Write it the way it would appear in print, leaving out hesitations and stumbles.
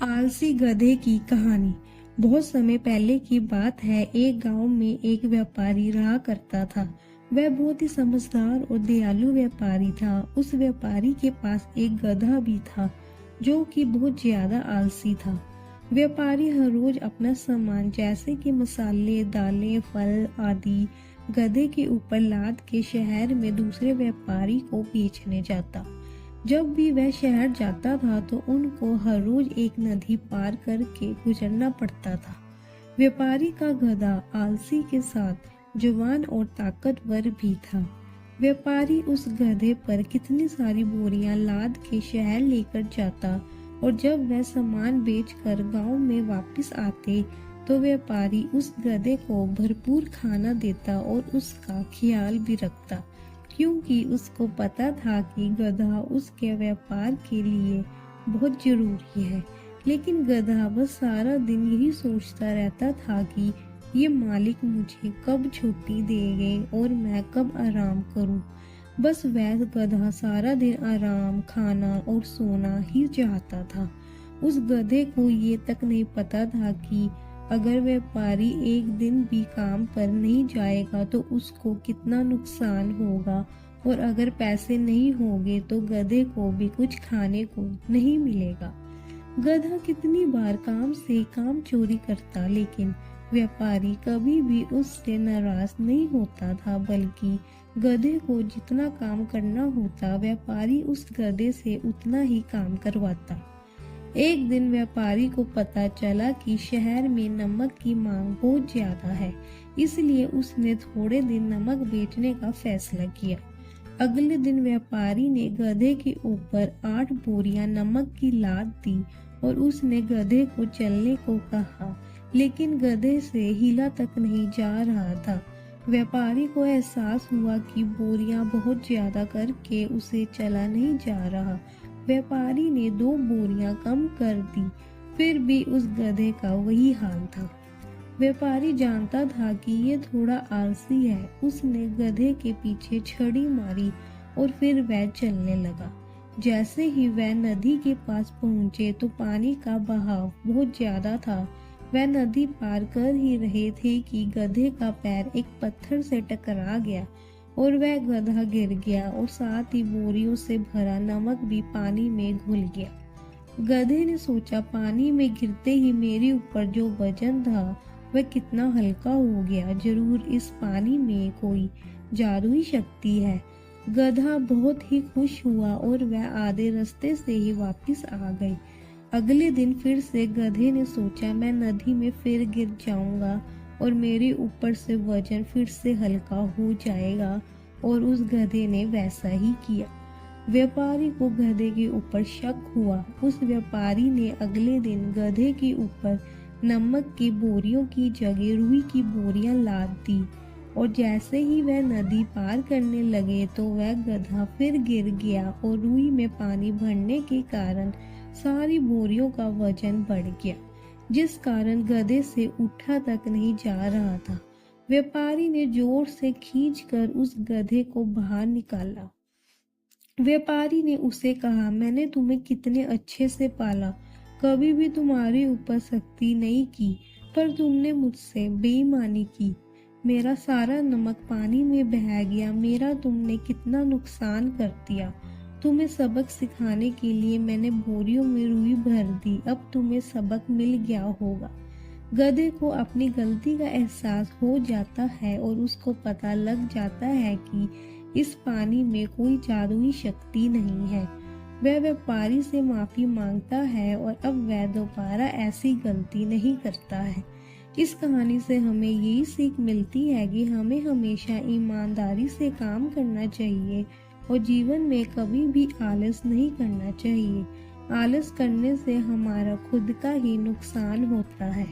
आलसी गधे की कहानी। बहुत समय पहले की बात है। एक गांव में एक व्यापारी रहा करता था। वह बहुत ही समझदार और दयालु व्यापारी था। उस व्यापारी के पास एक गधा भी था जो कि बहुत ज्यादा आलसी था। व्यापारी हर रोज अपना सामान जैसे कि मसाले, दालें, फल आदि गधे के ऊपर लाद के शहर में दूसरे व्यापारी को बेचने जाता। जब भी वह शहर जाता था तो उनको हर रोज एक नदी पार करके गुजरना पड़ता था। व्यापारी का गधा आलसी के साथ जवान और ताकतवर भी था। व्यापारी उस गधे पर कितनी सारी बोरियां लाद के शहर लेकर जाता और जब वह सामान बेचकर गांव में वापस आते तो व्यापारी उस गधे को भरपूर खाना देता और उसका ख्याल भी रखता, क्योंकि उसको पता था कि गधा उसके व्यापार के लिए बहुत जरूरी है। लेकिन गधा बस सारा दिन यही सोचता रहता था कि ये मालिक मुझे कब छुट्टी देंगे और मैं कब आराम करूं। बस वह गधा सारा दिन आराम, खाना और सोना ही चाहता था। उस गधे को ये तक नहीं पता था कि अगर व्यापारी एक दिन भी काम पर नहीं जाएगा तो उसको कितना नुकसान होगा, और अगर पैसे नहीं होंगे तो गधे को भी कुछ खाने को नहीं मिलेगा। गधा कितनी बार काम से काम चोरी करता, लेकिन व्यापारी कभी भी उससे नाराज नहीं होता था, बल्कि गधे को जितना काम करना होता व्यापारी उस गधे से उतना ही काम करवाता। एक दिन व्यापारी को पता चला कि शहर में नमक की मांग बहुत ज्यादा है, इसलिए उसने थोड़े दिन नमक बेचने का फैसला किया। अगले दिन व्यापारी ने गधे के ऊपर 8 बोरियां नमक की लाद दी और उसने गधे को चलने को कहा, लेकिन गधे से हिला तक नहीं जा रहा था। व्यापारी को एहसास हुआ कि बोरियां बहुत ज्यादा करके उसे चला नहीं जा रहा। व्यापारी ने 2 बोरियां कम कर दी, फिर भी उस गधे का वही हाल था। व्यापारी जानता था कि ये थोड़ा आलसी है। उसने गधे के पीछे छड़ी मारी और फिर वह चलने लगा। जैसे ही वह नदी के पास पहुंचे तो पानी का बहाव बहुत ज्यादा था। वह नदी पार कर ही रहे थे कि गधे का पैर एक पत्थर से टकरा गया और वह गधा गिर गया और साथ ही बोरियों से भरा नमक भी पानी में घुल गया। गधे ने सोचा, पानी में गिरते ही मेरे ऊपर जो वजन था वह कितना हल्का हो गया। जरूर इस पानी में कोई जादुई शक्ति है। गधा बहुत ही खुश हुआ और वह आधे रास्ते से ही वापस आ गई। अगले दिन फिर से गधे ने सोचा, मैं नदी में फिर गिर जाऊंगा और मेरे ऊपर से वजन फिर से हल्का हो जाएगा, और उस गधे ने वैसा ही किया। व्यापारी को गधे के ऊपर शक हुआ। उस व्यापारी ने अगले दिन गधे के ऊपर नमक की बोरियों की जगह रुई की बोरियां लाद दी, और जैसे ही वह नदी पार करने लगे तो वह गधा फिर गिर गया और रुई में पानी भरने के कारण सारी बोरियों का वजन बढ़ गया, जिस कारण गधे से उठा तक नहीं जा रहा था। व्यापारी ने जोर से खींचकर उस गधे को बाहर निकाला। व्यापारी ने उसे कहा, मैंने तुम्हें कितने अच्छे से पाला, कभी भी तुम्हारे ऊपर सख्ती नहीं की, पर तुमने मुझसे बेईमानी की। मेरा सारा नमक पानी में बह गया। मेरा तुमने कितना नुकसान कर दिया। तुम्हें सबक सिखाने के लिए मैंने बोरियों में रुई भर दी। अब तुम्हें सबक मिल गया होगा। गधे को अपनी गलती का एहसास हो जाता है और उसको पता लग जाता है कि इस पानी में कोई जादुई शक्ति नहीं है। वह व्यापारी से माफी मांगता है और अब वह दोबारा ऐसी गलती नहीं करता है। इस कहानी से हमें यही सीख मिलती है कि हमें हमेशा ईमानदारी से काम करना चाहिए और जीवन में कभी भी आलस नहीं करना चाहिए। आलस करने से हमारा खुद का ही नुकसान होता है।